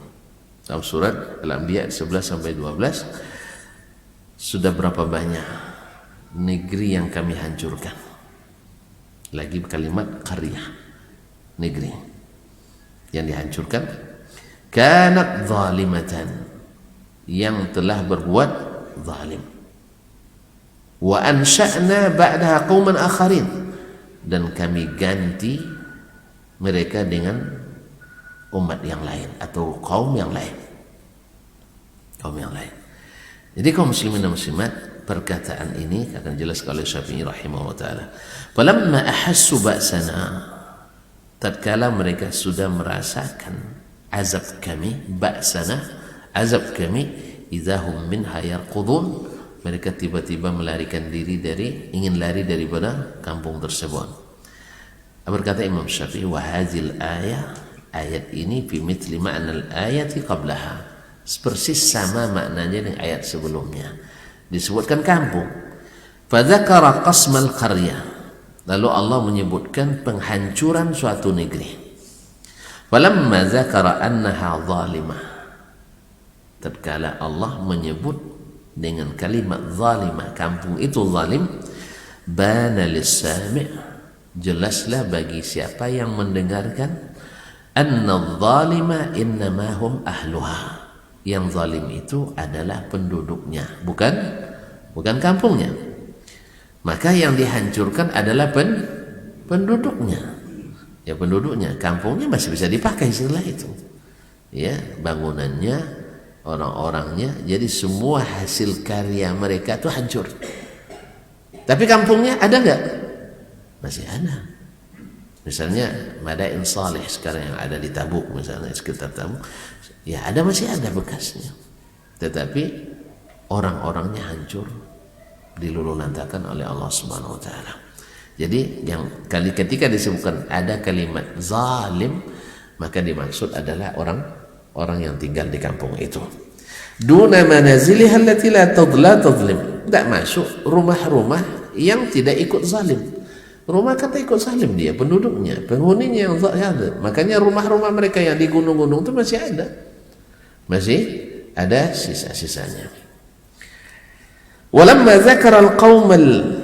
Dalam surat Al-Anbiya 11 sampai 12, sudah berapa banyak negeri yang kami hancurkan. Lagi kalimat qaryah, negeri yang dihancurkan, kanat zalimatan, yang telah berbuat zalim, wa ansha'na ba'daha qauman akharin, dan kami ganti mereka dengan umat yang lain atau kaum yang lain. Jadi kaum muslimin dan muslimat, perkataan ini akan jelas oleh Syafi'i rahimahullah ta'ala. Falamma ahassu ba'sana, tatkala mereka sudah merasakan azab kami, ba'sana, azab kami, idahum minha yarqudun, mereka tiba-tiba melarikan diri ingin lari daripada kampung tersebut. Berkata Imam Syafi'i, wa hadhil ayat ini fi mithli ma'na al-ayati qablaha, persis sama maknanya dengan ayat sebelumnya. Disebutkan kampung, fadzakara qasmal qaryah, lalu Allah menyebutkan penghancuran suatu negeri. Falamma dzakara annaha zalimah, tatkala Allah menyebut dengan kalimat zalimah, kampung itu zalim, bana lis-sami', jelaslah bagi siapa yang mendengarkan, anna adh-dhalima innama hum ahluha, yang zalim itu adalah penduduknya, bukan kampungnya. Maka yang dihancurkan adalah penduduknya. Ya penduduknya, kampungnya masih bisa dipakai setelah itu. Ya, bangunannya, orang-orangnya, jadi semua hasil karya mereka itu hancur. Tapi kampungnya ada enggak? Masih ada. Misalnya Madain Saleh sekarang yang ada di Tabuk, misalnya sekitar Tabuk, ya ada, masih ada bekasnya, tetapi orang-orangnya hancur, dilululantakan oleh Allah Subhanahu wa taala. Jadi yang ketika disebutkan ada kalimat zalim, maka dimaksud adalah orang yang tinggal di kampung itu. Duna manaziliha allati la tadlim, tidak masuk rumah-rumah yang tidak ikut zalim. Rumah kata ikut zalim dia, penduduknya, penghuninya yang zalim. Makanya rumah-rumah mereka yang di gunung-gunung itu masih ada sisa-sisanya. Walamma dzakara al-qaumal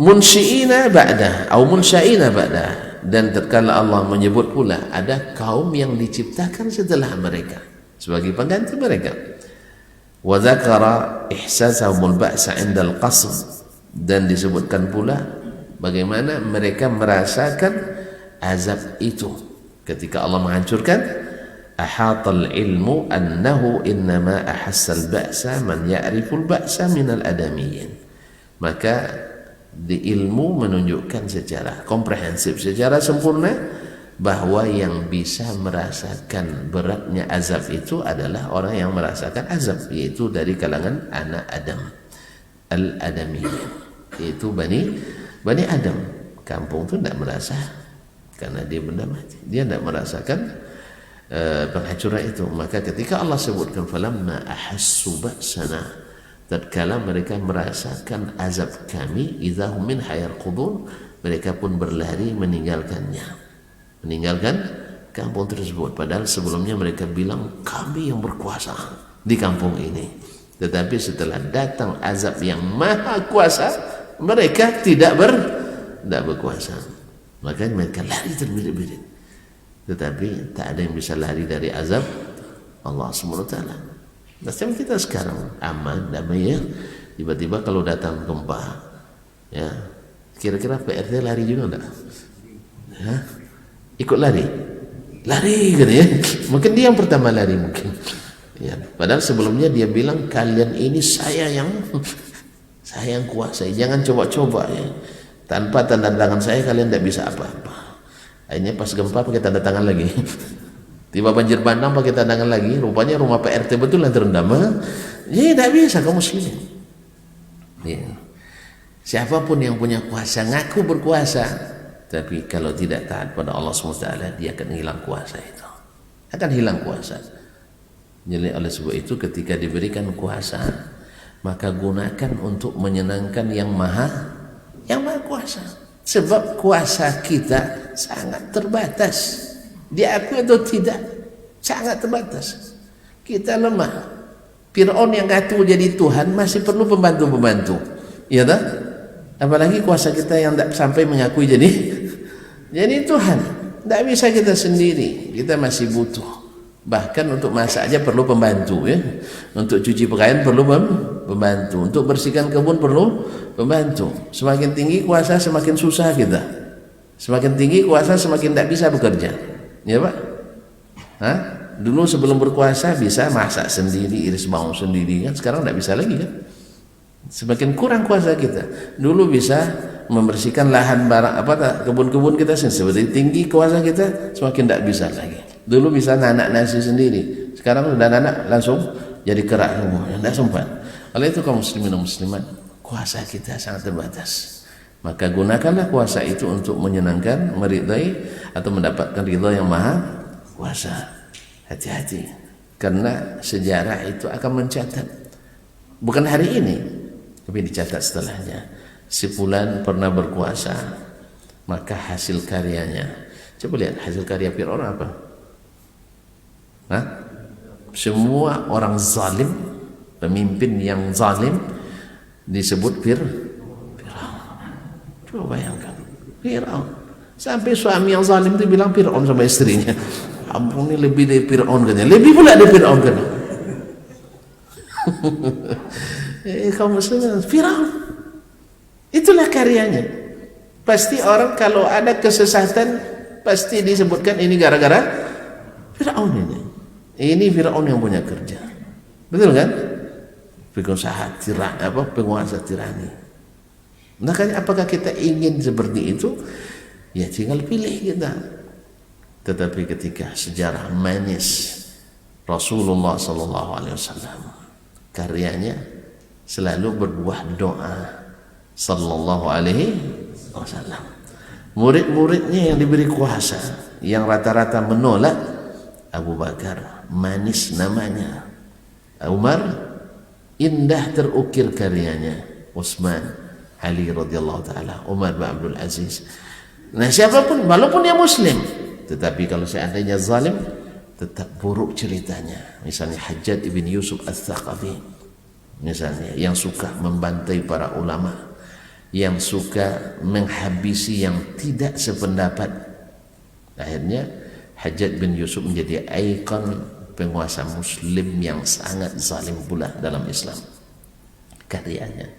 munsyiina ba'dah atau munsyaina ba'dah, dan tatkala Allah menyebut pula ada kaum yang diciptakan setelah mereka sebagai pengganti mereka. Wa dzakara ihsasahumul ba'sa 'inda al-qasd, dan disebutkan pula bagaimana mereka merasakan azab itu ketika Allah menghancurkan. Ahatal ilmu annahu innama ahassal ba'sa man ya'riful ba'sa minal adamiyyin. Maka di ilmu menunjukkan secara komprehensif, secara sempurna, bahwa yang bisa merasakan beratnya azab itu adalah orang yang merasakan azab, yaitu dari kalangan anak Adam, al-adamiyyin, yaitu Bani Adam. Kampung itu tidak merasa, karena dia benda mati, dia tidak merasakan penghancuran itu. Maka ketika Allah sebutkan falamma ahassu ba'sana, tatkala mereka merasakan azab kami, idzahum minha yarqudun, mereka pun berlari meninggalkan kampung tersebut. Padahal sebelumnya mereka bilang kami yang berkuasa di kampung ini. Tetapi setelah datang azab yang maha kuasa, mereka tidak berkuasa. Maka mereka lari terbirit-birit. Tetapi tak ada yang bisa lari dari azab Allah SWT. Macam kita sekarang aman, damai ya. Tiba-tiba kalau datang gempa, ya, kira-kira PRT lari juga enggak? Ya, ikut lari gitu ya. Mungkin dia yang pertama lari mungkin. Ya, padahal sebelumnya dia bilang kalian ini saya yang kuasai, jangan coba-coba ya. Tanpa tanda tangan saya kalian tidak bisa apa-apa. Akhirnya pas gempa pakai tanda tangan lagi. Tiba banjir bandang pakai tanda tangan lagi. Rupanya rumah PRT betul yang terendam. Ya tidak bisa kaum muslimin. Ya. Siapapun yang punya kuasa ngaku berkuasa, tapi kalau tidak taat pada Allah SWT, dia akan hilang kuasa itu. Akan hilang kuasa. Jadi oleh sebab itu ketika diberikan kuasa, maka gunakan untuk menyenangkan yang maha kuasa. Sebab kuasa kita sangat terbatas. Diakui atau tidak, sangat terbatas. Kita lemah. Fir'aun yang ngaku jadi Tuhan masih perlu pembantu-pembantu. Iya tak? Apalagi kuasa kita yang tidak sampai mengakui jadi Tuhan. Tidak bisa kita sendiri. Kita masih butuh. Bahkan untuk masak aja perlu pembantu ya. Untuk cuci pakaian perlu pembantu. Untuk bersihkan kebun perlu pembantu. Semakin tinggi kuasa semakin susah kita. Semakin tinggi kuasa semakin tidak bisa bekerja. Ya Pak? Hah? Dulu sebelum berkuasa bisa masak sendiri, iris bawang sendiri kan. Sekarang tidak bisa lagi kan. Semakin kurang kuasa kita. Dulu bisa membersihkan lahan barang kebun-kebun kita sendiri. Seperti tinggi kuasa kita semakin tidak bisa lagi. Dulu bisa nanak nasi sendiri, sekarang sudah nanak langsung jadi kerak semua, tidak sempat. Oleh itu kaum muslimin dan muslimat, kuasa kita sangat terbatas. Maka gunakanlah kuasa itu untuk menyenangkan, meridai atau mendapatkan ridha yang maha kuasa. Hati-hati, karena sejarah itu akan mencatat, bukan hari ini, tapi dicatat setelahnya. Si fulan pernah berkuasa, maka hasil karyanya. Coba lihat hasil karya Fir'aun apa? Hah? Semua orang zalim, pemimpin yang zalim disebut Fir'aun. Coba bayangkan, Fir'aun. Sampai suami yang zalim itu bilang Fir'aun sama istrinya. Ampun, ini lebih dari Fir'aun katanya. Lebih pula dari Fir'aun katanya. Kaum muslimin, Fir'aun. Itulah karyanya. Pasti orang kalau ada kesesatan pasti disebutkan ini gara-gara Fir'aun ini. Ini Fir'aun yang punya kerja. Betul kan? Pengusaha penguasa tirani. Makanya apakah kita ingin seperti itu? Ya tinggal pilih kita. Tetapi ketika sejarah manis Rasulullah SAW, karyanya selalu berbuah doa sallallahu alaihi wasallam. Murid-muridnya yang diberi kuasa, yang rata-rata menolak, Abu Bakar manis namanya, Umar indah terukir karyanya, Utsman Ali radhiyallahu taala, Umar bin Abdul Aziz. Nah, siapapun walaupun dia muslim, tetapi kalau seandainya zalim tetap buruk ceritanya. Misalnya Hajjaj ibn Yusuf Ats-Tsaqafi, misalnya, yang suka membantai para ulama, yang suka menghabisi yang tidak sependapat. Akhirnya Hajjaj bin Yusuf menjadi ikon penguasa muslim yang sangat zalim pula dalam Islam karyanya.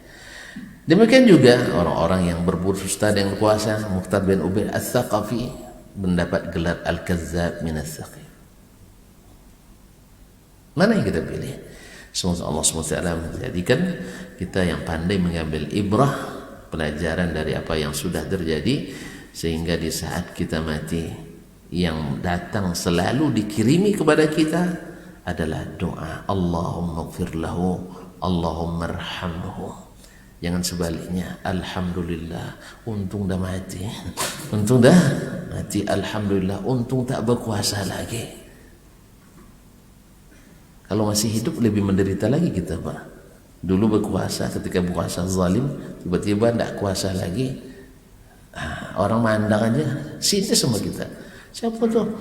Demikian juga orang-orang yang berdusta dengan kuasa. Muqtar bin Ubaid Ats-Tsaqafi mendapat gelar Al-Kazzab min Ats-Tsaqif. Mana yang kita pilih? Semoga Allah SWT menjadikan kita yang pandai mengambil ibrah, pelajaran dari apa yang sudah terjadi, sehingga di saat kita mati yang datang selalu dikirimi kepada kita adalah doa Allahumma ighfir lahu, Allahumma arhamhu. Jangan sebaliknya, alhamdulillah untung dah mati, untung dah mati, alhamdulillah untung tak berkuasa lagi. Kalau masih hidup lebih menderita lagi kita, Pak. Dulu berkuasa, ketika berkuasa zalim, tiba-tiba tidak kuasa lagi. Orang mandang aja sini sama kita, siapa tuh?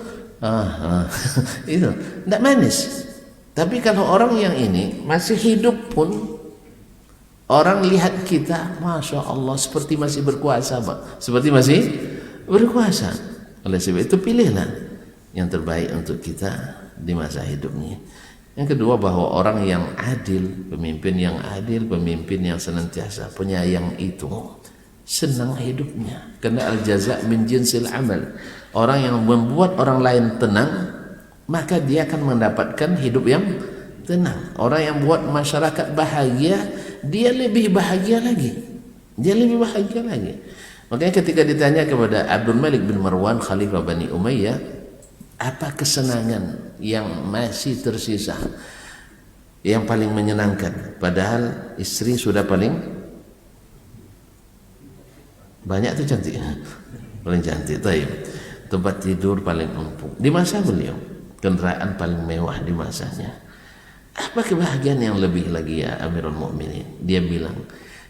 Itu tidak manis. Tapi kalau orang yang ini masih hidup pun, orang lihat kita, Masya Allah, seperti masih berkuasa, Pak. Seperti masih berkuasa. Oleh sebab itu pilihlah yang terbaik untuk kita di masa hidupnya. Yang kedua, bahwa orang yang adil, pemimpin yang adil, pemimpin yang senantiasa penyayang itu senang hidupnya. Karena al-jaza' min jinsil amal. Orang yang membuat orang lain tenang, maka dia akan mendapatkan hidup yang tenang. Orang yang buat masyarakat bahagia, dia lebih bahagia lagi. Dia lebih bahagia lagi. Makanya ketika ditanya kepada Abdul Malik bin Marwan, Khalifah Bani Umayyah, apa kesenangan yang masih tersisa, yang paling menyenangkan, padahal istri sudah paling banyak tuh cantik, paling cantik, taib. Tempat tidur paling empuk di masa beliau, kendaraan paling mewah di masanya. Apa kebahagiaan yang lebih lagi ya Amirul Mukminin? Dia bilang,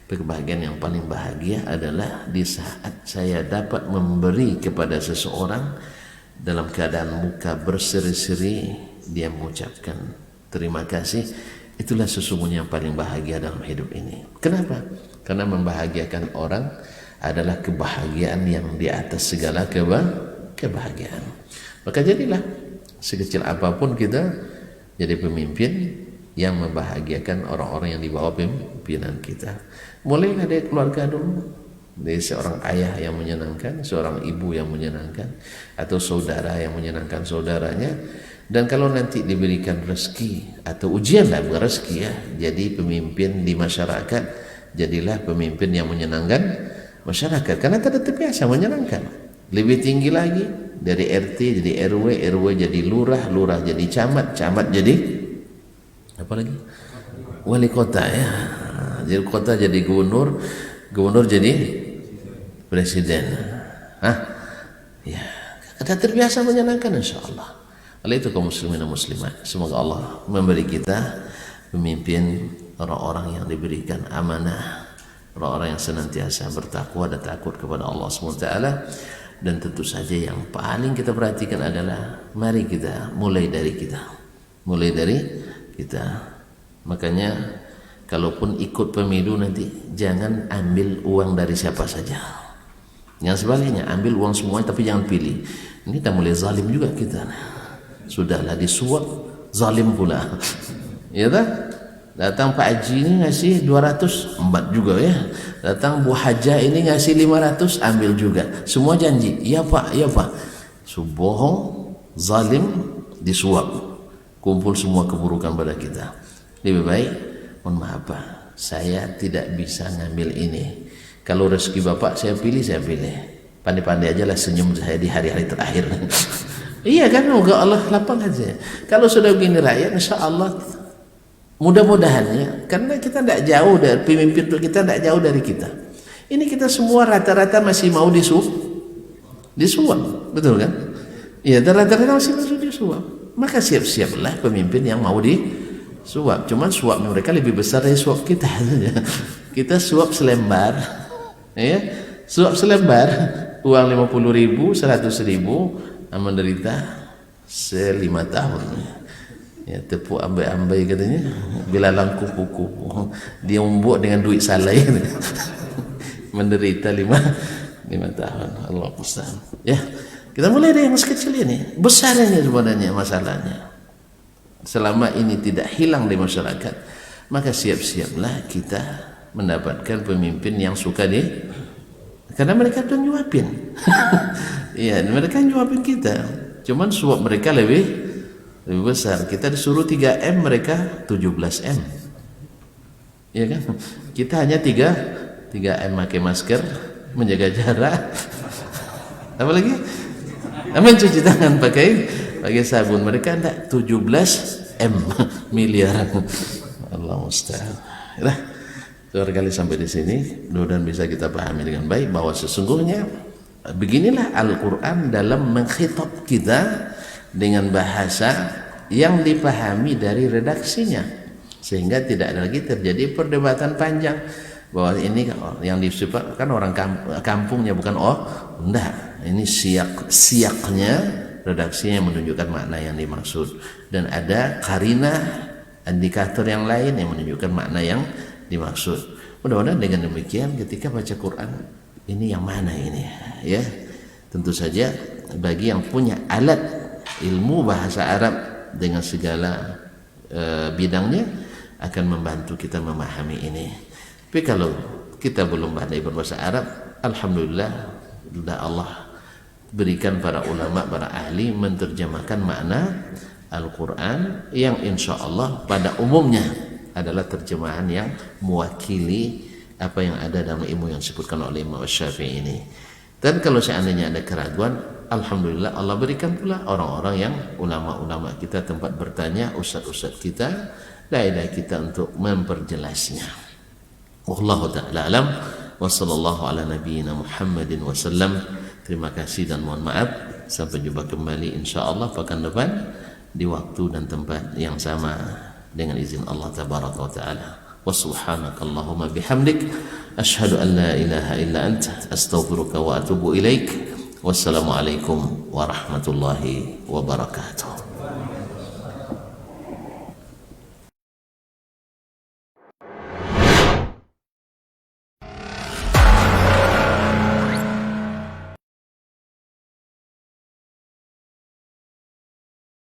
kebahagiaan yang paling bahagia adalah di saat saya dapat memberi kepada seseorang dalam keadaan muka berseri-seri, dia mengucapkan terima kasih. Itulah sesungguhnya yang paling bahagia dalam hidup ini. Kenapa? Karena membahagiakan orang adalah kebahagiaan yang di atas segala kebahagiaan. Maka jadilah sekecil apapun kita jadi pemimpin yang membahagiakan orang-orang yang di bawah pimpinan kita. Mulailah dari keluarga dulu, dari seorang ayah yang menyenangkan, seorang ibu yang menyenangkan, atau saudara yang menyenangkan saudaranya. Dan kalau nanti diberikan rezeki atau ujian lah, bukan rezeki ya, jadi pemimpin di masyarakat, jadilah pemimpin yang menyenangkan masyarakat, karena tidak terbiasa menyenangkan. Lebih tinggi lagi, dari RT jadi RW, RW jadi lurah, lurah jadi camat, camat jadi apa lagi? Wali kota ya. Jadi kota jadi gubernur, gubernur jadi presiden. Ya, kita terbiasa menyenangkan insyaallah. Oleh itu kaum muslimin dan muslimat, semoga Allah memberi kita pemimpin, orang-orang yang diberikan amanah, orang-orang yang senantiasa bertakwa dan takut kepada Allah SWT. Dan tentu saja yang paling kita perhatikan adalah mari kita mulai dari kita. Mulai dari kita. Makanya kalaupun ikut pemilu nanti jangan ambil uang dari siapa saja. Yang sebaliknya, ambil uang semuanya tapi jangan pilih. Ini dah mulai zalim juga kita. Sudahlah disuap, zalim pula. Ya tak? Datang Pak Haji ini ngasih 200, embat juga ya. Datang Bu Haja ini ngasih 500, ambil juga. Semua janji, ya Pak, ya Pak. Bohong, zalim, disuap. Kumpul semua keburukan pada kita. Lebih baik, mohon maaf Pak, saya tidak bisa ngambil ini. Kalau rezeki Bapak saya pilih. Pandai-pandai aja lah senyum saya di hari-hari terakhir. Iya kan, moga Allah lapang aja. Kalau sudah begini rakyat, insya Allah mudah-mudahan ya, karena kita tidak jauh dari pemimpin kita, tidak jauh dari kita. Ini kita semua rata-rata masih mau disuap, betul kan? Iya, rata-rata masih mau disuap. Maka siap-siaplah pemimpin yang mau disuap. Cuman suap mereka lebih besar dari suap kita. Kita suap selembar, Ya, suap selembar uang 50.000, 100.000, menderita 5 tahun. Ya, tepuk ambai-ambai katanya, bila langku kuku, dia membuat dengan duit salai, menderita 5 tahun. Allah musta'an. Ya, kita mulai dari yang sekecil ini. Besar ini sebenarnya masalahnya. Selama ini tidak hilang di masyarakat, maka siap-siaplah kita mendapatkan pemimpin yang suka karena mereka tuh nyuapin. Iya, mereka nyuapin kita. Cuman suap mereka lebih besar. Kita disuruh 3M, mereka 17M. Iya kan? Kita hanya 3M, pakai masker, menjaga jarak. Apa lagi? Mencuci tangan pakai sabun. Mereka enggak 17M miliar. Allah musta'an. Nah, barangkali sampai di sini mudah-mudahan bisa kita pahami dengan baik bahwa sesungguhnya beginilah Al-Quran dalam mengkhitab kita dengan bahasa yang dipahami dari redaksinya, sehingga tidak ada lagi terjadi perdebatan panjang bahwa ini yang disebutkan orang kampungnya, bukan enggak, ini siaknya redaksinya yang menunjukkan makna yang dimaksud, dan ada karinah indikator yang lain yang menunjukkan makna yang dimaksud. Mudah-mudahan dengan demikian ketika baca Quran ini yang mana ini, ya tentu saja bagi yang punya alat ilmu bahasa Arab dengan segala bidangnya akan membantu kita memahami ini. Tapi kalau kita belum pandai berbahasa Arab, alhamdulillah sudah Allah berikan para ulama, para ahli menerjemahkan makna Al-Quran yang insya Allah pada umumnya adalah terjemahan yang mewakili apa yang ada dalam ilmu yang disebutkan oleh Imam Syafi'i ini. Dan kalau seandainya ada keraguan, alhamdulillah Allah berikan pula orang-orang yang ulama-ulama kita tempat bertanya, ustaz-ustaz kita, dai-dai kita untuk memperjelasnya. Wallahu ta'ala alam wa sallallahu ala nabiyyina Muhammadin wa sallam. Terima kasih dan mohon maaf. Sampai jumpa kembali insyaallah pekan depan di waktu dan tempat yang sama dengan izin Allah tabaraka wa taala. Wa subhanakallahumma bihamdik asyhadu an la ilaha illa anta astaghfiruka wa atubu ilaik. Wassalamualaikum warahmatullahi wabarakatuh.